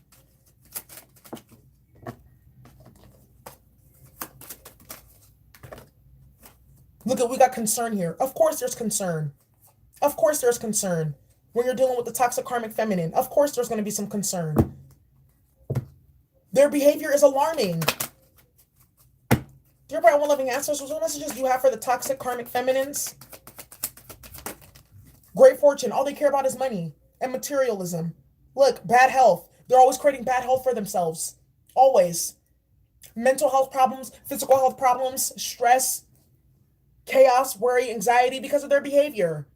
Look, we got concern here. Of course there's concern. Of course there's concern. When you're dealing with the toxic karmic feminine, of course there's going to be some concern. Their behavior is alarming. Dear bright and loving ancestors, what messages do you have for the toxic karmic feminines? Great fortune. All they care about is money and materialism. Look, bad health. They're always creating bad health for themselves. Always. Mental health problems, physical health problems, stress, chaos, worry, anxiety because of their behavior.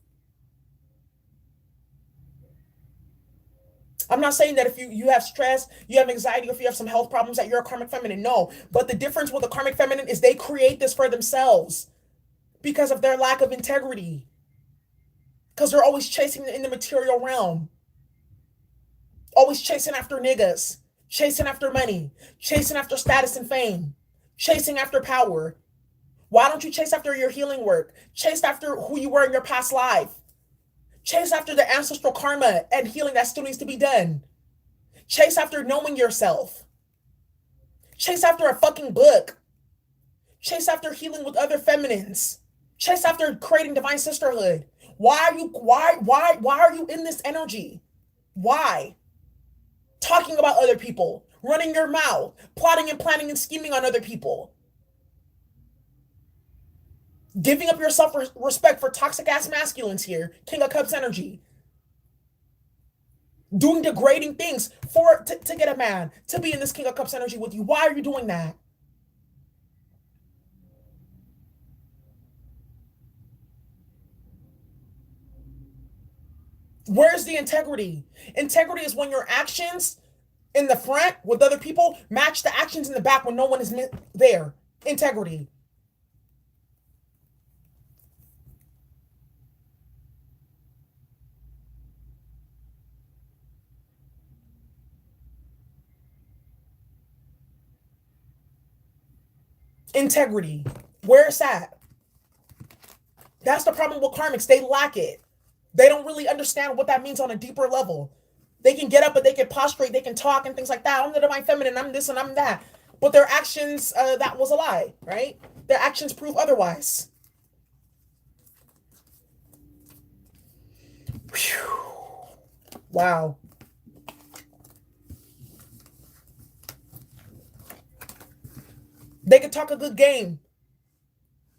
I'm not saying that if you have stress, you have anxiety, or if you have some health problems that you're a karmic feminine. No. But the difference with a karmic feminine is they create this for themselves because of their lack of integrity. Because they're always chasing in the material realm. Always chasing after niggas. Chasing after money. Chasing after status and fame. Chasing after power. Why don't you chase after your healing work? Chase after who you were in your past life. Chase after the ancestral karma and healing that still needs to be done. Chase after knowing yourself. Chase after a fucking book. Chase after healing with other feminines. Chase after creating divine sisterhood. Why are you in this energy? Why? Talking about other people, running your mouth, plotting and planning and scheming on other people. Giving up your self-respect for toxic ass masculines here. King of Cups energy. Doing degrading things to get a man to be in this King of Cups energy with you. Why are you doing that? Where's the integrity? Integrity is when your actions in the front with other people match the actions in the back when no one is there. Integrity. Integrity. Where it's at. That's the problem with karmics. They lack it. They don't really understand what that means on a deeper level. They can get up and they can prostrate, they can talk and things like that. I'm the divine feminine, I'm this and I'm that. But their actions, that was a lie, right? Their actions prove otherwise. Whew. Wow. They can talk a good game.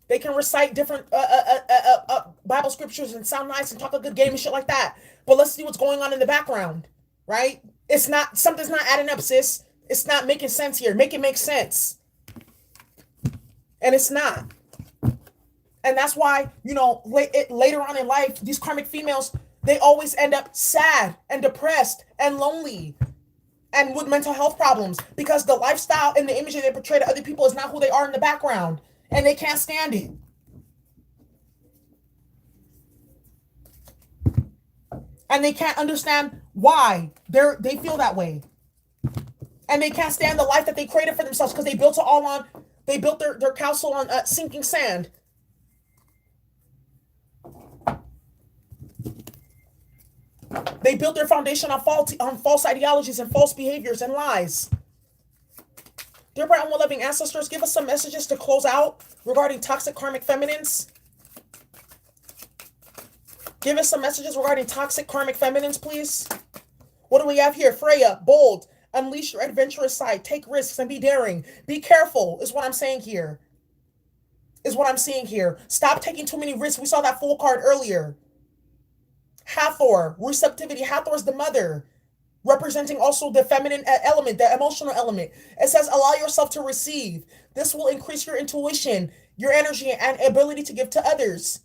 They can recite different Bible scriptures and sound nice and talk a good game and shit like that. But let's see what's going on in the background, right? It's not, something's not adding up, sis. It's not making sense here. Make it make sense. And it's not. And that's why, you know, later on in life, these karmic females, they always end up sad and depressed and lonely and with mental health problems because the lifestyle and the image that they portray to other people is not who they are in the background. And they can't stand it. And they can't understand why they feel that way. And they can't stand the life that they created for themselves because they built it all on, they built their castle on sinking sand. They built their foundation on false ideologies and false behaviors and lies. Dear bright and well-loving ancestors, give us some messages to close out regarding toxic karmic feminines. Give us some messages regarding toxic karmic feminines, please. What do we have here? Freya, bold, unleash your adventurous side, take risks and be daring. Be careful is what I'm saying here. Stop taking too many risks. We saw that Fool card earlier. Hathor, receptivity. Hathor is the mother, representing also the feminine element, the emotional element. It says, allow yourself to receive. This will increase your intuition, your energy, and ability to give to others.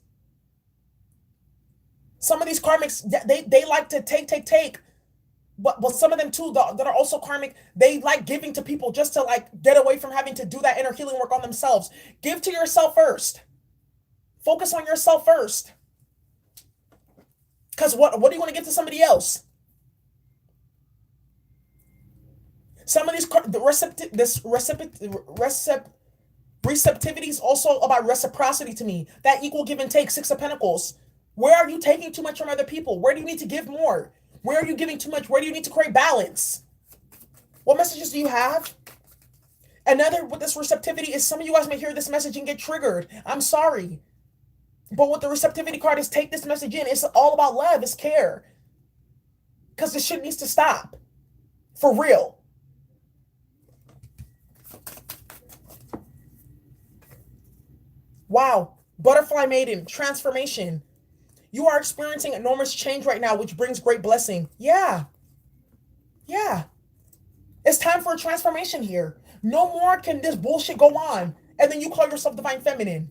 Some of these karmics, they like to take. But some of them too, that are also karmic, they like giving to people just to like get away from having to do that inner healing work on themselves. Give to yourself first. Focus on yourself first. Because what do you want to give to somebody else? Some of these, receptivity is also about reciprocity to me. That equal give and take, Six of Pentacles. Where are you taking too much from other people? Where do you need to give more? Where are you giving too much? Where do you need to create balance? What messages do you have? Another with this receptivity is some of you guys may hear this message and get triggered. I'm sorry. But what the receptivity card is, take this message in. It's all about love. It's care. Because this shit needs to stop. For real. Wow. Butterfly maiden. Transformation. You are experiencing enormous change right now, which brings great blessing. Yeah. It's time for a transformation here. No more can this bullshit go on. And then you call yourself divine feminine.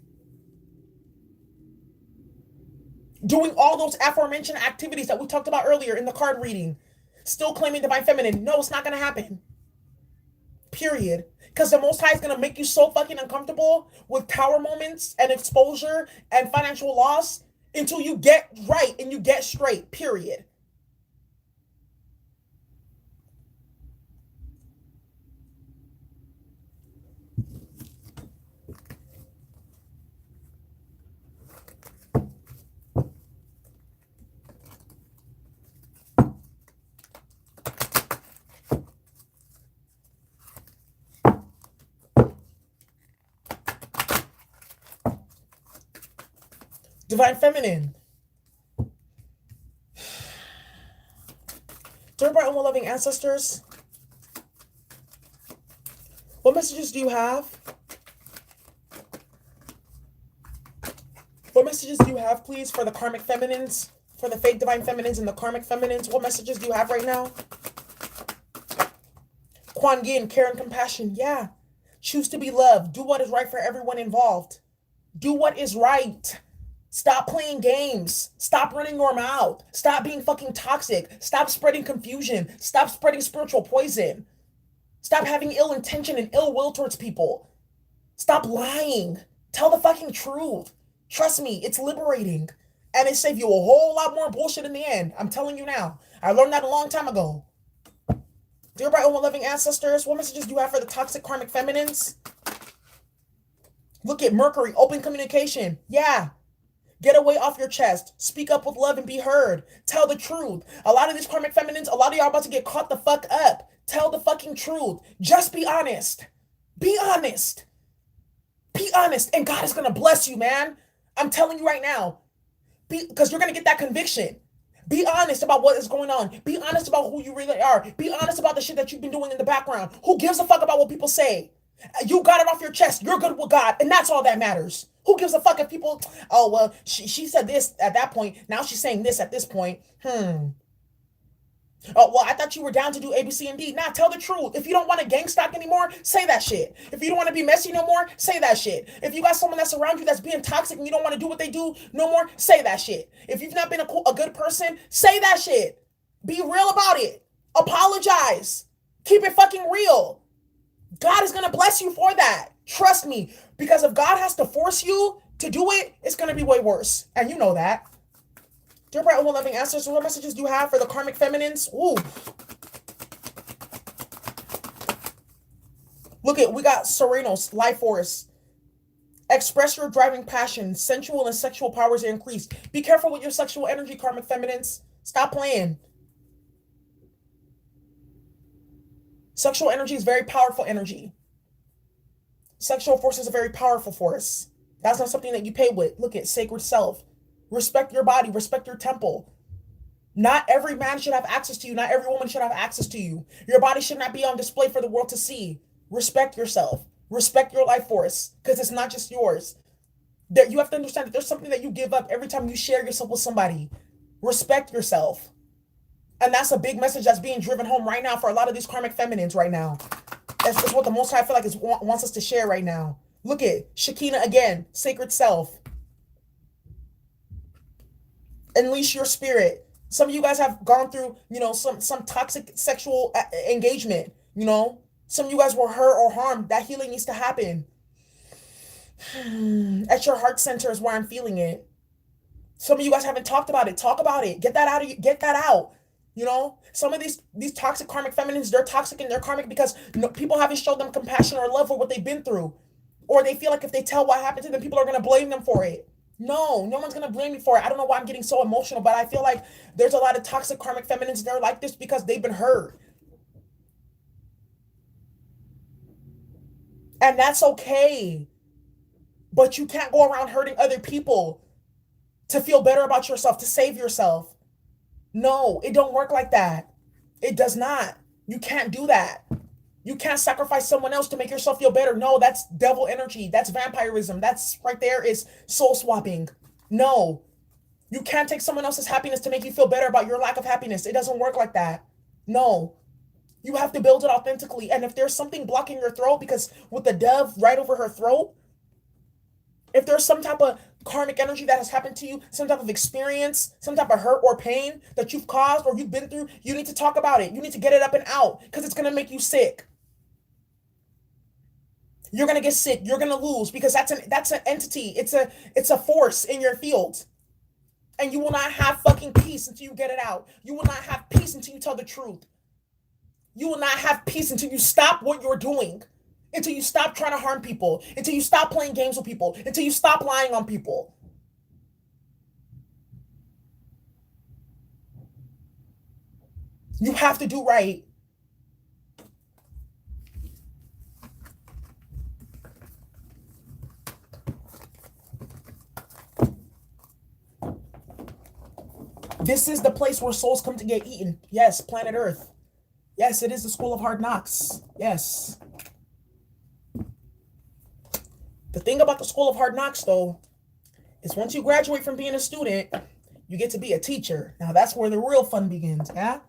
Doing all those aforementioned activities that we talked about earlier in the card reading. Still claiming divine feminine. No, it's not going to happen. Period. Because the Most High is going to make you so fucking uncomfortable with power moments and exposure and financial loss until you get right and you get straight. Period. Divine feminine. Dear bright and well-loving ancestors, what messages do you have? What messages do you have, please, for the karmic feminines, for the fake divine feminines and the karmic feminines? What messages do you have right now? Kuan Yin, care and compassion. Yeah. Choose to be loved. Do what is right for everyone involved. Do what is right. Stop playing games. Stop running your mouth. Stop being fucking toxic. Stop spreading confusion. Stop spreading spiritual poison. Stop having ill intention and ill will towards people. Stop lying. Tell the fucking truth. Trust me, it's liberating. And it saves you a whole lot more bullshit in the end. I'm telling you now. I learned that a long time ago. Dear bright and loving ancestors, what messages do you have for the toxic karmic feminines? Look at Mercury, open communication. Yeah. Get away off your chest. Speak up with love and be heard. Tell the truth. A lot of these karmic feminines, a lot of y'all about to get caught the fuck up. Tell the fucking truth. Just be honest. Be honest. Be honest. And God is going to bless you, man. I'm telling you right now. Because you're going to get that conviction. Be honest about what is going on. Be honest about who you really are. Be honest about the shit that you've been doing in the background. Who gives a fuck about what people say? You got it off your chest. You're good with God. And that's all that matters. Who gives a fuck if people, oh, well, she said this at that point. Now she's saying this at this point. Oh, well, I thought you were down to do A, B, C, and D. Nah, tell the truth. If you don't want to gang stalk anymore, say that shit. If you don't want to be messy no more, say that shit. If you got someone that's around you that's being toxic and you don't want to do what they do no more, say that shit. If you've not been a good person, say that shit. Be real about it. Apologize. Keep it fucking real. God is going to bless you for that. Trust me. Because if God has to force you to do it, it's going to be way worse. And you know that. Dear bright and loving ancestors, what messages do you have for the karmic feminines? Ooh. Look at, we got Serenos, life force. Express your driving passion. Sensual and sexual powers are increased. Be careful with your sexual energy, karmic feminines. Stop playing. Sexual energy is very powerful energy. Sexual force is a very powerful force. That's not something that you play with. Look at sacred self. Respect your body. Respect your temple. Not every man should have access to you. Not every woman should have access to you. Your body should not be on display for the world to see. Respect yourself. Respect your life force, because it's not just yours. You have to understand that there's something that you give up every time you share yourself with somebody. Respect yourself. And that's a big message that's being driven home right now for a lot of these karmic feminines right now. That's what the Most High, I feel like, wants us to share right now. Look at Shekinah again, sacred self. Unleash your spirit. Some of you guys have gone through, some toxic sexual engagement, Some of you guys were hurt or harmed. That healing needs to happen. At your heart center is where I'm feeling it. Some of you guys haven't talked about it. Talk about it. Get that out of you. Get that out. Some of these toxic karmic feminines, they're toxic and they're karmic because people haven't showed them compassion or love for what they've been through. Or they feel like if they tell what happened to them, people are going to blame them for it. No one's going to blame me for it. I don't know why I'm getting so emotional, but I feel like there's a lot of toxic karmic feminines that are like this because they've been hurt. And that's okay. But you can't go around hurting other people to feel better about yourself, to save yourself. No, it don't work like that. It does not. You can't do that. You can't sacrifice someone else to make yourself feel better. No, that's devil energy. That's vampirism. That's right there is soul swapping. No, you can't take someone else's happiness to make you feel better about your lack of happiness. It doesn't work like that. No, you have to build it authentically. And if there's something blocking your throat, because with the dove right over her throat, if there's some type of karmic energy that has happened to you, some type of experience, some type of hurt or pain that you've caused or you've been through, you need to talk about it. You need to get it up and out because it's going to make you sick. You're going to get sick. You're going to lose because that's an entity. It's a force in your field. And you will not have fucking peace until you get it out. You will not have peace until you tell the truth. You will not have peace until you stop what you're doing. Until you stop trying to harm people. Until you stop playing games with people. Until you stop lying on people. You have to do right. This is the place where souls come to get eaten. Yes, planet Earth. Yes, it is the school of hard knocks. Yes. The thing about the school of hard knocks, though, is once you graduate from being a student, you get to be a teacher. Now, that's where the real fun begins, yeah?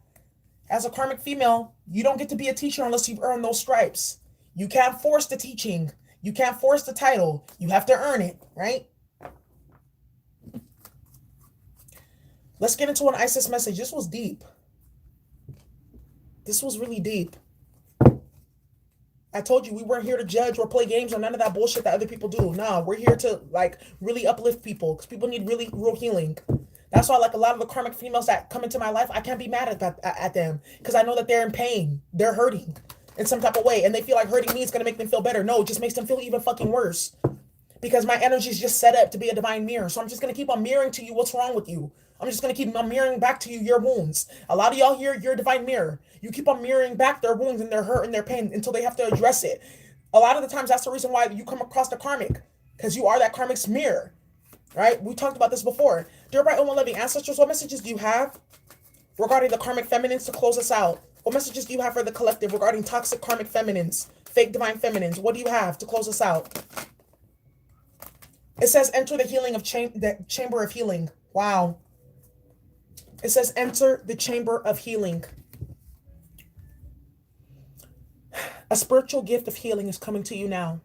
As a karmic female, you don't get to be a teacher unless you've earned those stripes. You can't force the teaching. You can't force the title. You have to earn it, right? Let's get into an Isis message. This was deep. This was really deep. I told you we weren't here to judge or play games or none of that bullshit that other people do. Nah, we're here to like really uplift people because people need really real healing. That's why like a lot of the karmic females that come into my life, I can't be mad at them because I know that they're in pain. They're hurting in some type of way and they feel like hurting me is going to make them feel better. No, it just makes them feel even fucking worse because my energy is just set up to be a divine mirror. So I'm just going to keep on mirroring to you what's wrong with you. I'm just going to keep on mirroring back to you your wounds. A lot of y'all here, you're a divine mirror. You keep on mirroring back their wounds and their hurt and their pain until they have to address it. A lot of the times, that's the reason why you come across the karmic, because you are that karmic's mirror, right? We talked about this before. Dear bright and loving ancestors, what messages do you have regarding the karmic feminines to close us out? What messages do you have for the collective regarding toxic karmic feminines, fake divine feminines? What do you have to close us out? It says, enter the healing of the chamber of healing. Wow. It says, enter the chamber of healing. A spiritual gift of healing is coming to you now.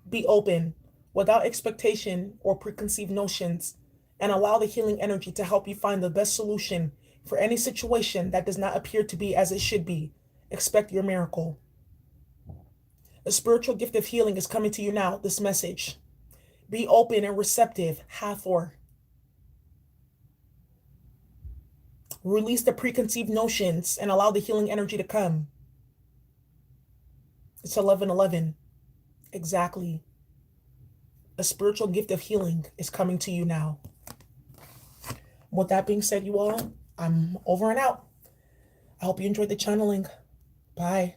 Be open, without expectation or preconceived notions, and allow the healing energy to help you find the best solution for any situation that does not appear to be as it should be. Expect your miracle. A spiritual gift of healing is coming to you now, this message. Be open and receptive. Hathor. Release the preconceived notions and allow the healing energy to come. It's 11:11. Exactly. A spiritual gift of healing is coming to you now. With that being said, you all, I'm over and out. I hope you enjoyed the channeling. Bye.